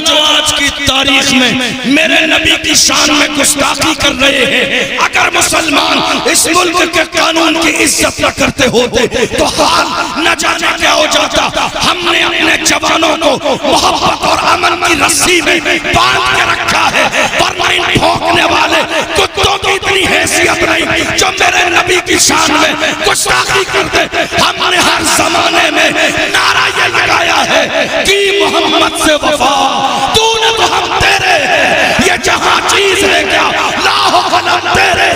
जो आज की तारीख में मेरे नबी की शान में गुस्ताखी कर रहे हैं, अगर मुसलमान इस मुल्क के कानून की इज्जत न करते होते तो हाल न जाने क्या हो जाता। हमने अपने जवानों को मोहब्बत और अमन की रस्सी में बांध के रखा है, वरना इन भौंकने वाले कुत्तों की इतनी हैसियत नहीं जो मेरे नबी की शान में गुस्ताखी करते। हमने हर जमाने में नारा ये लगाया है कि मोहम्मद से वफा, तूने तो हम तेरे, ये जहां चीज है क्या लाहो कलम तेरे।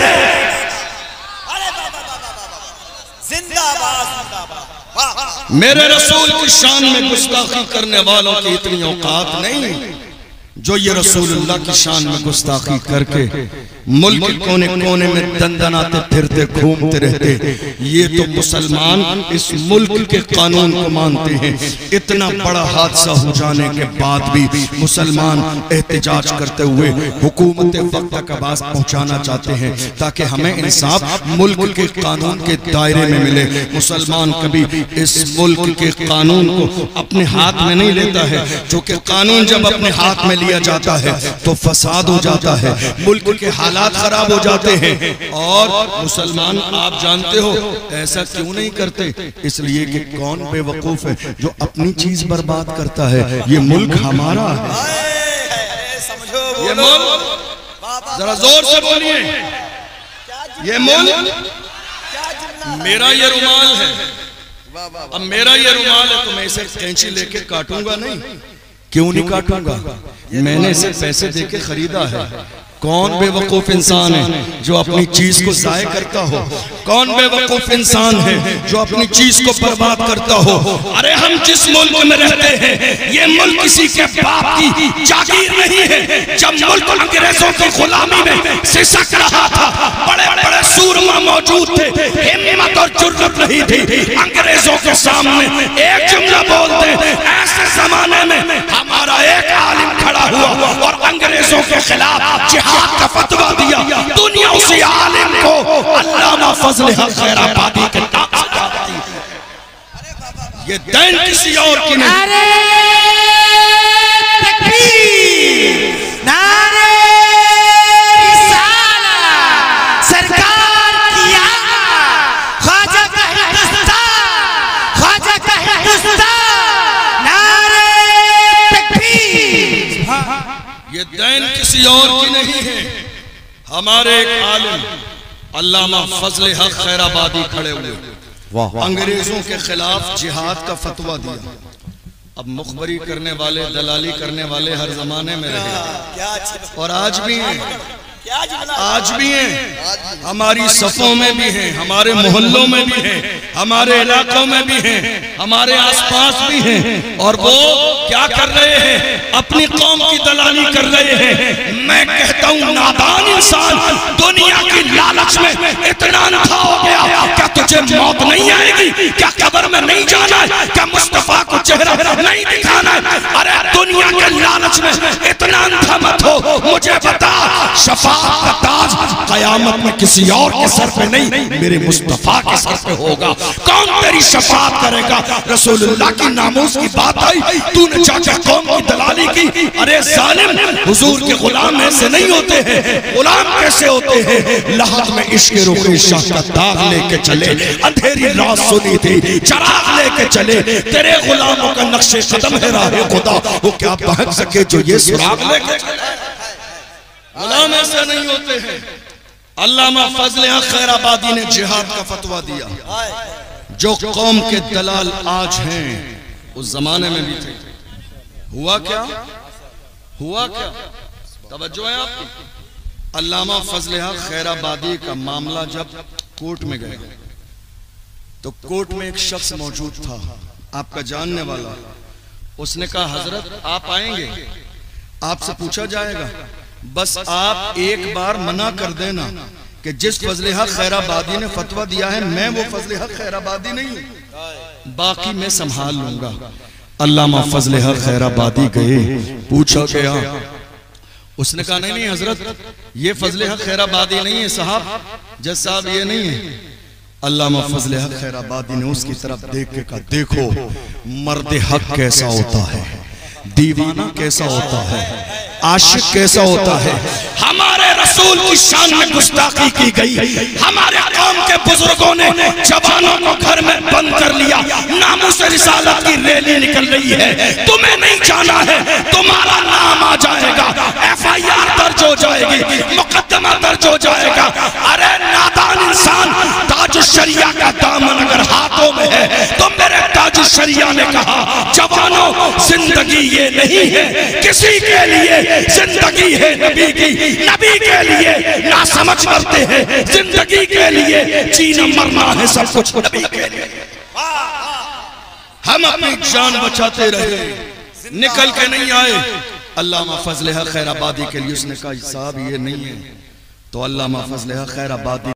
जिंदाबाद जिंदाबाद। मेरे रसूल की शान में गुस्ताखी करने वालों की इतनी औकात नहीं जो ये रसूलुल्लाह की शान में गुस्ताखी करके मुल्क कोने कोने में दंदनाते फिरते घूमते रहते। ये तो मुसलमान इस मुल्क के कानून को मानते हैं। इतना बड़ा हादसा हो जाने के बाद भी मुसलमान एहतजाज करते हुए हुकूमत वक्त तक आवाज पहुंचाना चाहते हैं ताकि हमें इंसाफ मुल्क के कानून के दायरे में मिले। मुसलमान कभी इस मुल्क के कानून को अपने हाथ में नहीं लेता है, जो कि कानून जब अपने हाथ में लिया जाता है तो फसाद हो जाता है, मुल्क के हालात खराब हो जाते हैं। और मुसलमान आप जानते हो ऐसा क्यों नहीं करते, इसलिए कि कौन बेवकूफ है जो अपनी चीज बर्बाद करता है। ये मुल्क हमारा है, ये मुल्क, जरा जोर से बोलिए, ये मुल्क मेरा, ये रुमाल है। अब मेरा ये रुमाल है तो मैं इसे कैंची लेके काटूंगा नहीं। क्यों नहीं काटूंगा? मैंने इसे पैसे देके खरीदा है। कौन बेवकूफ इंसान है जो अपनी चीज को जाय करता हो? कौन बेवकूफ इंसान है जो अपनी चीज को बर्बाद करता हो? अरे हम जिस मुल्क में रहते हैं ये मुल्क किसी के बाप की जागीर नहीं है। जब मुल्क अंग्रेजों की गुलामी में सिसक रहा था, बड़े बड़े सूरमा मौजूद थे, हिम्मत और जुर्रत नहीं थी अंग्रेजों के सामने एक जुमला बोलते। ऐसे जमाने में हमारा एक आलिम खड़ा हुआ और अंग्रेजों के खिलाफ जिहाद का फतवा दिया। दुनिया उसी आलिम को अल्लामा फजल हक खैराबादी के नाम से जानती है। ये दैन किसी और की नहीं। नारे तकबीर, नारे रिसालत, सरकार की आमद, ख्वाजा का हिंदुस्तान, ख्वाजा का हिंदुस्तान, नारे तकबीर। ये दैन किसी और की नहीं है। हमारे एक आलिम अल्लामा फजल हक खैराबादी खड़े हुए, अंग्रेजों के खिलाफ जिहाद का फतवा दिया। अब मुखबरी करने वाले, दलाली करने वाले हर जमाने में रहे और आज भी हैं, आज भी हैं, हमारी सफों में भी हैं, हमारे मोहल्लों में भी हैं, हमारे इलाकों में भी हैं, हमारे आसपास भी हैं। और वो क्या कर रहे हैं? अपनी कौम की दलाली कर रहे हैं। मैं कहता हूँ नादान इंसान, दुनिया की लालच में इतना अंधा हो गया, क्या तुझे मौत नहीं आएगी? क्या कब्र में नहीं जाना है? क्या मुस्तफा को चेहरा नहीं दिखाना है? अरे दुनिया के लालच में इतना अंधा मत हो। मुझे बता, शफाअत का ताज कयामत में किसी और के सर पे नहीं, मेरे मुस्तफा के सर पे होगा। कौन तेरी शफाअत करेगा? रसूलुल्लाह की नामूस की बात आई, तूने जाकर कौम की दलाली की। अरे जालिम, हुजूर के गुलाम ऐसे नहीं होते हैं। गुलाम कैसे होते हैं? लहद में इश्क रुखे शाह का दाग लेके चले, अंधेरी रात सुनी थी चराग लेके चले। तेरे गुलामों का नक्शे कदम है राह खुदा, वो क्या बहक सके जो ये सुराग लेके चले? गुलाम ऐसे नहीं होते हैं। अल्लामा फजल हक खैराबादी ने जिहाद का फतवा दिया। जो कौम के दलाल आज हैं उस जमाने में भी थे। हुआ क्या? हुआ क्या? तवज्जो है आपकी? अल्लामा फजल हक खैराबादी का मामला जब कोर्ट में गए तो कोर्ट में एक शख्स मौजूद था, आपका जानने वाला। उसने कहा, हजरत आप आएंगे, आपसे पूछा जाएगा, बस आप एक बार मना कर देना कि जिस फजल हक खैराबादी ने फतवा दिया है मैं वो फजल हक खैराबादी नहीं, बाकी मैं संभाल लूंगा। अल्लामा फजल हक खैराबादी गए, पूछा गया, उसने कहा नहीं नहीं हजरत ये फजल हक खैराबादी नहीं है साहब, जज साहब ये नहीं है। अल्लामा फजल हक खैराबादी ने उसकी तरफ देख के कहा, देखो मर्द हक कैसा होता है, दीवाना कैसा होता है, आशिक कैसा होता है। हमारे रसूल की शान में गुस्ताखी की गई, हमारे कौम के बुजुर्गों ने जवानों को घर में बंद कर लिया, नामूस रिसालत की रैली निकल रही है। तुम्हें नहीं जाना है, तुम्हारा नाम आ जाएगा, FIR दर्ज हो जाएगी, मुकदमा दर्ज हो जाएगा। अरे नादान इंसान, ताजुश्शरिया का दामन अगर हाथों में है तो मेरे ताजुश्शरिया ने कहा जवानों जिंदगी ये नहीं है किसी के लिए, जिंदगी है नबी की, नबी के लिए ना समझ करते हैं, जिंदगी के लिए जीना मरना है सब कुछ नबी के लिए। हम अपनी जान बचाते रहे, निकल के नहीं आए। अल्लामा फजल हक खैराबादी के लिए उसने कहा साहब ये नहीं है, तो अल्लामा फजल हक खैराबादी